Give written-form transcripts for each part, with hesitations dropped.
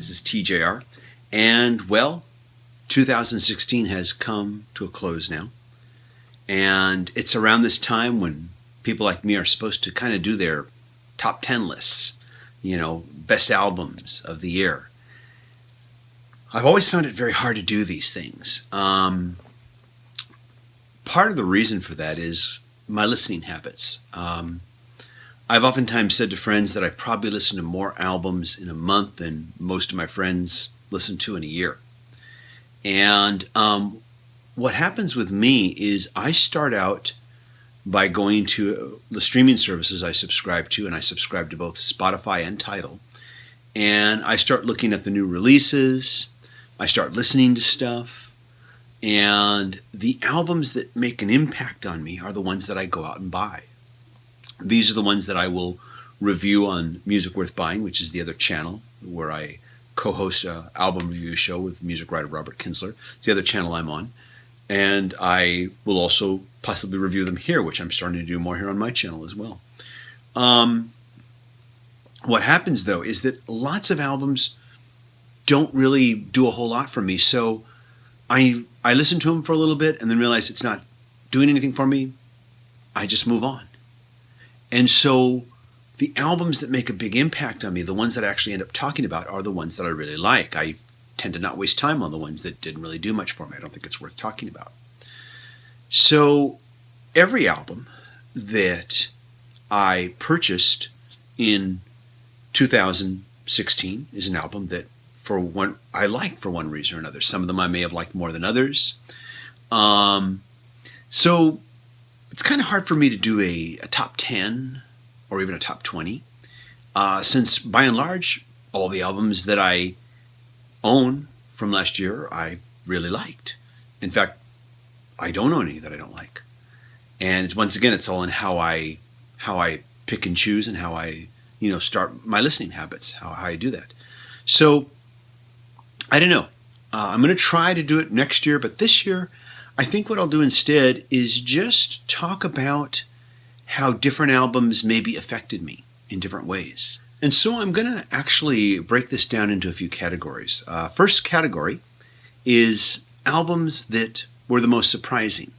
this is TJR, and well, 2016 has come to a close now, and it's around this time when people like me are supposed to kind of do their top 10 lists, best albums of the year. I've always found it very hard to do these things. Part of the reason for that is my listening habits. I've oftentimes said to friends that I probably listen to more albums in a month than most of my friends listen to in a year. And what happens with me is I start out by going to the streaming services I subscribe to, and I subscribe to both Spotify and Tidal. And I start looking at the new releases, I start listening to stuff, and the albums that make an impact on me are the ones that I go out and buy. These are the ones that I will review on Music Worth Buying, which is the other channel where I co-host an album review show with music writer Robert Kinsler. It's the other channel I'm on. And I will also possibly review them here, which I'm starting to do more here on my channel as well. What happens, though, is that lots of albums don't really do a whole lot for me. So I listen to them for a little bit and then realize it's not doing anything for me. I just move on. And so the albums that make a big impact on me, the ones that I actually end up talking about, are the ones that I really like. I tend to not waste time on the ones that didn't really do much for me. I don't think it's worth talking about. So every album that I purchased in 2016 is an album that I like for one reason or another. Some of them I may have liked more than others. So it's kind of hard for me to do a top 10 or even a top 20, since by and large, all the albums that I own from last year I really liked. In fact, I don't own any that I don't like. And once again, it's all in how I pick and choose and how I start my listening habits, how I do that. So I don't know. I'm going to try to do it next year, but this year I think what I'll do instead is just talk about how different albums maybe affected me in different ways. And so I'm going to actually break this down into a few categories. First category is albums that were the most surprising.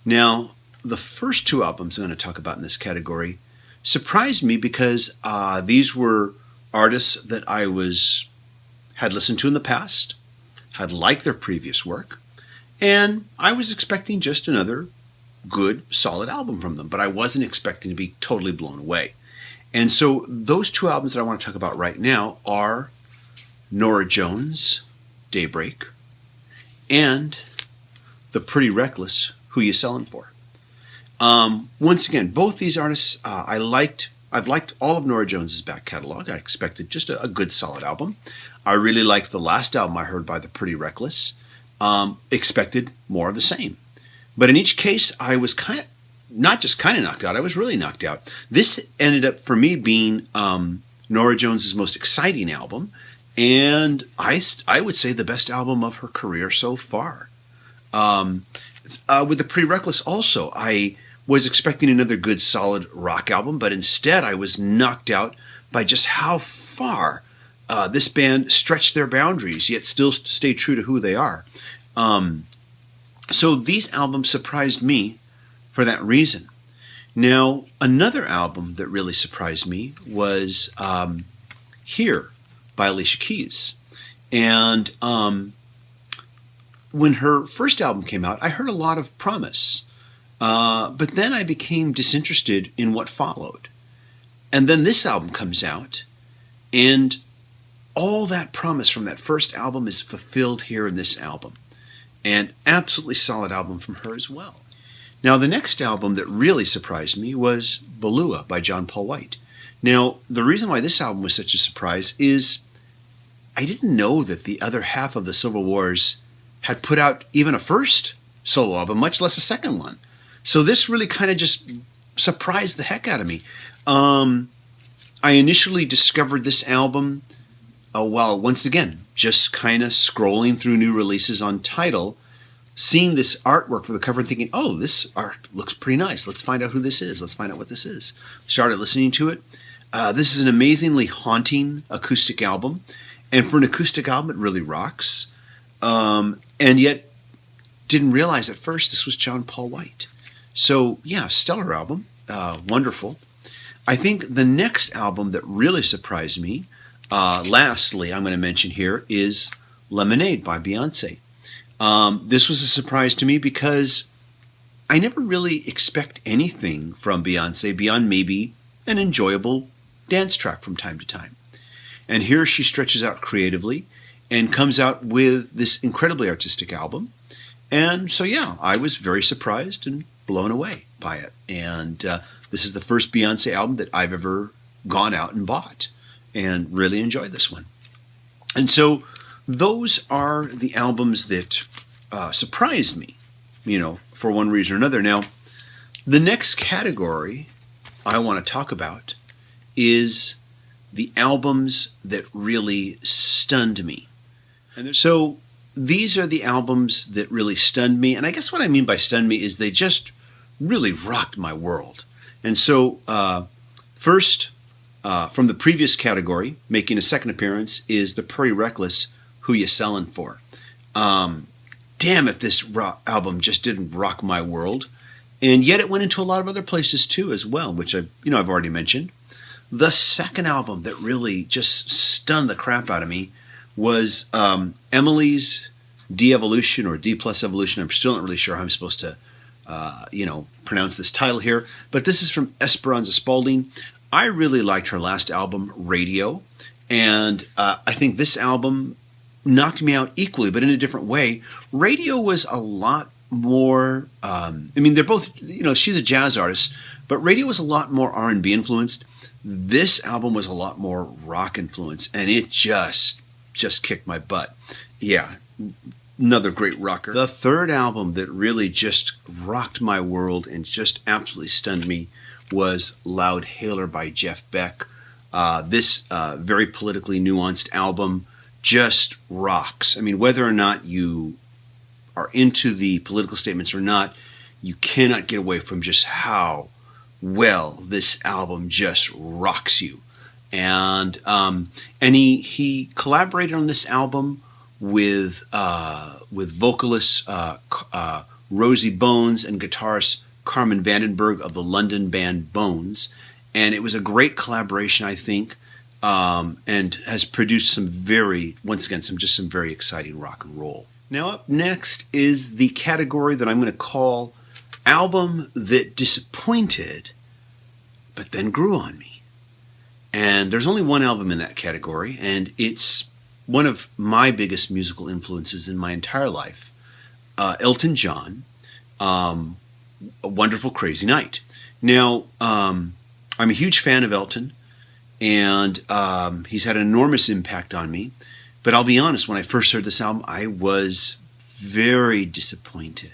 Now, the first two albums I'm going to talk about in this category surprised me because these were artists that I had listened to in the past, had liked their previous work, and I was expecting just another good, solid album from them, but I wasn't expecting to be totally blown away. And so those two albums that I want to talk about right now are Norah Jones, Daybreak, and The Pretty Reckless, Who You Sellin' For. Once again, both these artists I've liked all of Norah Jones's back catalog. I expected just a good, solid album. I really liked the last album I heard by The Pretty Reckless. Expected more of the same. But in each case, I was not just kind of knocked out, I was really knocked out. This ended up, for me, being Norah Jones's most exciting album, and I would say the best album of her career so far. With The Pretty Reckless also, I was expecting another good, solid rock album, but instead I was knocked out by just how far this band stretched their boundaries, yet still stay true to who they are. So these albums surprised me for that reason. Now, another album that really surprised me was Here by Alicia Keys. And when her first album came out, I heard a lot of promise. But then I became disinterested in what followed. And then this album comes out, and all that promise from that first album is fulfilled here in this album. And absolutely solid album from her as well. Now, the next album that really surprised me was Balua by John Paul White. Now, the reason why this album was such a surprise is I didn't know that the other half of the Civil Wars had put out even a first solo album, much less a second one. So this really kind of just surprised the heck out of me. I initially discovered this album while, once again, just kind of scrolling through new releases on Tidal, seeing this artwork for the cover and thinking, oh, this art looks pretty nice. Let's find out who this is. Let's find out what this is. Started listening to it. This is an amazingly haunting acoustic album. And for an acoustic album, it really rocks. And yet, didn't realize at first this was John Paul White. So yeah, stellar album, wonderful. I think the next album that really surprised me, lastly, I'm going to mention here, is Lemonade by Beyonce. This was a surprise to me because I never really expect anything from Beyonce beyond maybe an enjoyable dance track from time to time. And here she stretches out creatively and comes out with this incredibly artistic album. And so, yeah, I was very surprised and blown away by it. And this is the first Beyonce album that I've ever gone out and bought, and really enjoyed this one. And so those are the albums that surprised me, for one reason or another. Now, the next category I want to talk about is the albums that really stunned me. And so these are the albums that really stunned me. And I guess what I mean by stunned me is they just really rocked my world. And so first, from the previous category, making a second appearance, is the Prairie Reckless, Who You Sellin' For. Damn if this album just didn't rock my world. And yet it went into a lot of other places too as well, which I've already mentioned. The second album that really just stunned the crap out of me was Emily's D+Evolution, or D+Evolution. I'm still not really sure how I'm supposed to, pronounce this title here. But this is from Esperanza Spalding. I really liked her last album, Radio. And I think this album knocked me out equally, but in a different way. Radio was a lot more, they're both, she's a jazz artist, but Radio was a lot more R&B influenced. This album was a lot more rock influenced, and it just kicked my butt. Yeah, another great rocker. The third album that really just rocked my world and just absolutely stunned me was Loud Hailer by Jeff Beck. This very politically nuanced album just rocks. I mean, whether or not you are into the political statements or not, you cannot get away from just how well this album just rocks you. And he collaborated on this album with vocalist Rosie Bones and guitarist Carmen Vandenberg of the London band Bones. And it was a great collaboration, I think, and has produced some very exciting rock and roll. Now up next is the category that I'm going to call Album That Disappointed But Then Grew on Me. And there's only one album in that category, and it's one of my biggest musical influences in my entire life. Elton John, A Wonderful Crazy Night. Now, I'm a huge fan of Elton, and he's had an enormous impact on me. But I'll be honest, when I first heard this album, I was very disappointed.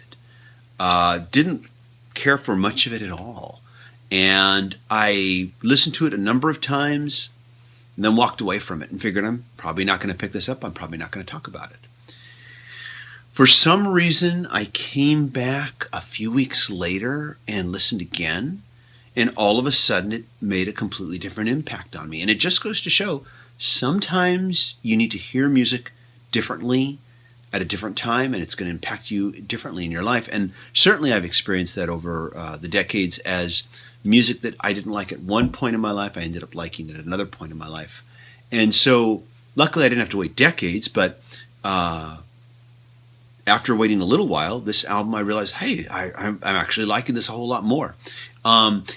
Didn't care for much of it at all. And I listened to it a number of times, and then walked away from it and figured I'm probably not going to pick this up. I'm probably not going to talk about it. For some reason, I came back a few weeks later and listened again, and all of a sudden it made a completely different impact on me. And it just goes to show, sometimes you need to hear music differently at a different time, and it's going to impact you differently in your life. And certainly I've experienced that over the decades, as music that I didn't like at one point in my life, I ended up liking at another point in my life. And so luckily I didn't have to wait decades, but after waiting a little while, this album, I realized, hey, I'm actually liking this a whole lot more.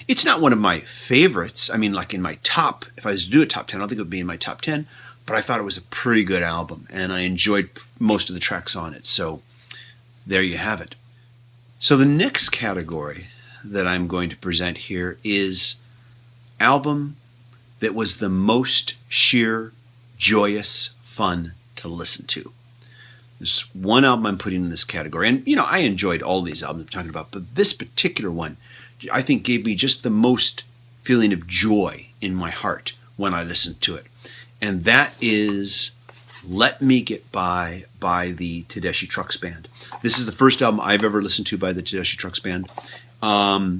It's not one of my favorites. I mean, like in my top, if I was to do a top 10, I don't think it would be in my top 10, but I thought it was a pretty good album, and I enjoyed most of the tracks on it. So there you have it. So the next category that I'm going to present here is album that was the most sheer, joyous fun to listen to. There's one album I'm putting in this category, and I enjoyed all these albums I'm talking about, but this particular one, I think, gave me just the most feeling of joy in my heart when I listened to it. And that is Let Me Get By the Tedeschi Trucks Band. This is the first album I've ever listened to by the Tedeschi Trucks Band. I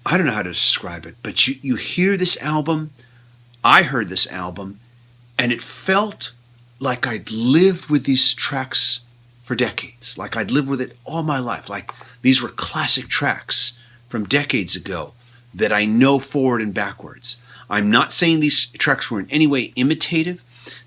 don't know how to describe it, but you hear this album. I heard this album, And it felt like I'd lived with these tracks for decades, like I'd lived with it all my life, like these were classic tracks from decades ago that I know forward and backwards. I'm not saying these tracks were in any way imitative.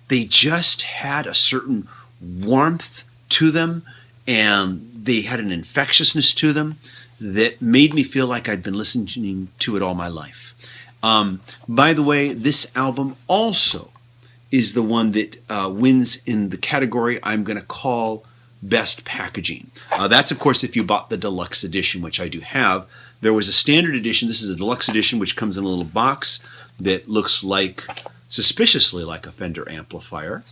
They just had a certain warmth to them, and they had an infectiousness to them that made me feel like I'd been listening to it all my life. By the way, this album also is the one that wins in the category I'm going to call Best Packaging. That's, of course, if you bought the deluxe edition, which I do have. There was a standard edition. This is a deluxe edition, which comes in a little box that looks like, suspiciously like a Fender amplifier.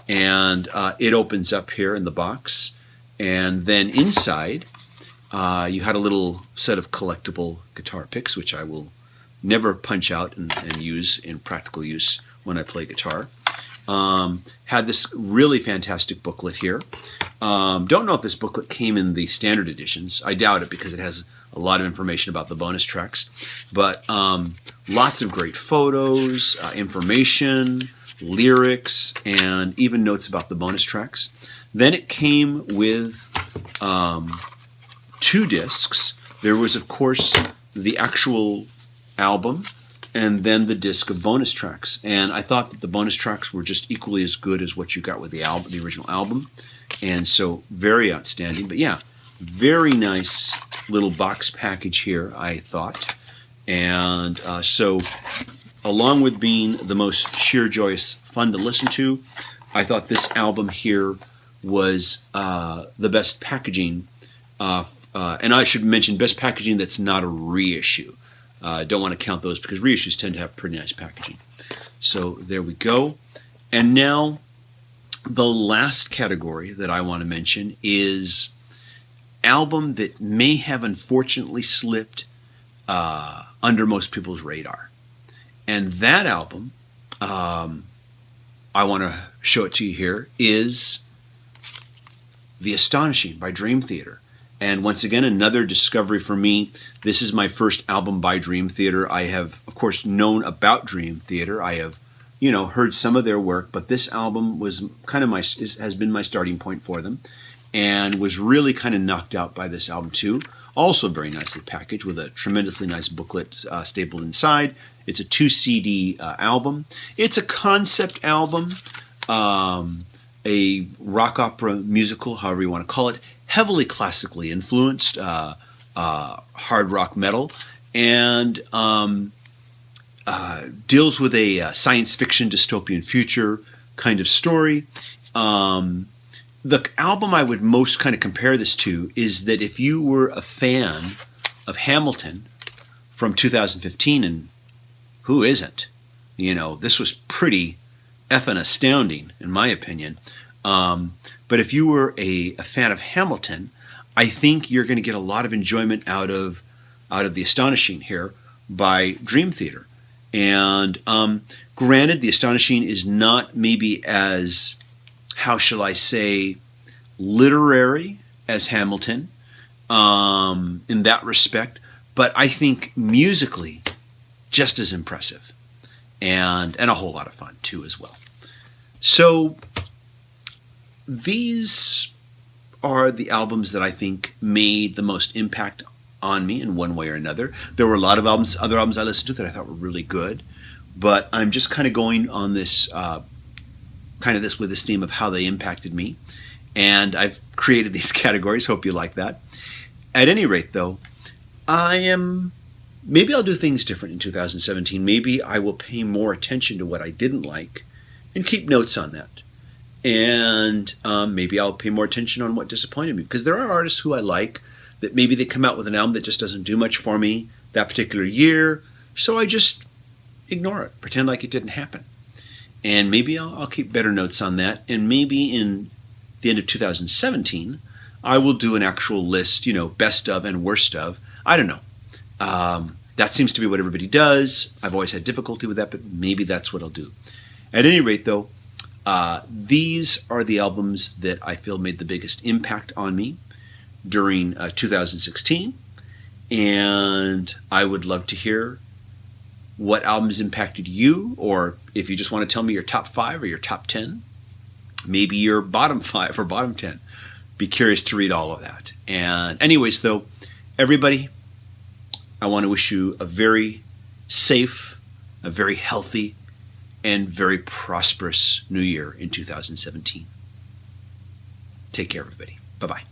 And it opens up here in the box. And then inside, you had a little set of collectible guitar picks, which I will never punch out and use in practical use when I play guitar. Had this really fantastic booklet here. Don't know if this booklet came in the standard editions. I doubt it because it has a lot of information about the bonus tracks. But lots of great photos, information, lyrics, and even notes about the bonus tracks. Then it came with 2 discs. There was, of course, the actual album, and then the disc of bonus tracks. And I thought that the bonus tracks were just equally as good as what you got with the album, the original album. And so very outstanding. But yeah, very nice little box package here, I thought. And so along with being the most sheer joyous fun to listen to, I thought this album here was the best packaging. And I should mention best packaging that's not a reissue. Don't want to count those because reissues tend to have pretty nice packaging. So there we go. And now the last category that I want to mention is album that may have unfortunately slipped under most people's radar. And that album, I want to show it to you here, is The Astonishing by Dream Theater. And once again, another discovery for me. This is my first album by Dream Theater. I have, of course, known about Dream Theater. I have, heard some of their work, but this album was kind of has been my starting point for them, and was really kind of knocked out by this album too. Also very nicely packaged with a tremendously nice booklet stapled inside. It's a 2 CD album. It's a concept album, a rock opera musical, however you want to call it. Heavily classically influenced, hard rock metal, and deals with a science fiction dystopian future kind of story. The album I would most kind of compare this to is that if you were a fan of Hamilton from 2015, and who isn't? This was pretty effing astounding, in my opinion. But if you were a fan of Hamilton, I think you're going to get a lot of enjoyment out of The Astonishing here by Dream Theater. And granted, The Astonishing is not maybe as, how shall I say, literary as Hamilton in that respect, but I think musically just as impressive and a whole lot of fun too as well. So these are the albums that I think made the most impact on me in one way or another. There were a lot of other albums I listened to that I thought were really good, but I'm just kind of going on this with this theme of how they impacted me, and I've created these categories. Hope you like that. At any rate, though, maybe I'll do things different in 2017. Maybe I will pay more attention to what I didn't like and keep notes on that. And maybe I'll pay more attention on what disappointed me, because there are artists who I like that maybe they come out with an album that just doesn't do much for me that particular year, so I just ignore it, pretend like it didn't happen. And maybe I'll keep better notes on that, and maybe in the end of 2017 I will do an actual list, best of and worst of. I don't know. That seems to be what everybody does. I've always had difficulty with that, but maybe that's what I'll do. At any rate, though, these are the albums that I feel made the biggest impact on me during 2016, and I would love to hear what albums impacted you, or if you just want to tell me your top 5 or your top 10, maybe your bottom 5 or bottom 10. Be curious to read all of that. And anyways, though, everybody, I want to wish you a very safe, a very healthy, and very prosperous new year in 2017. Take care, everybody. Bye-bye.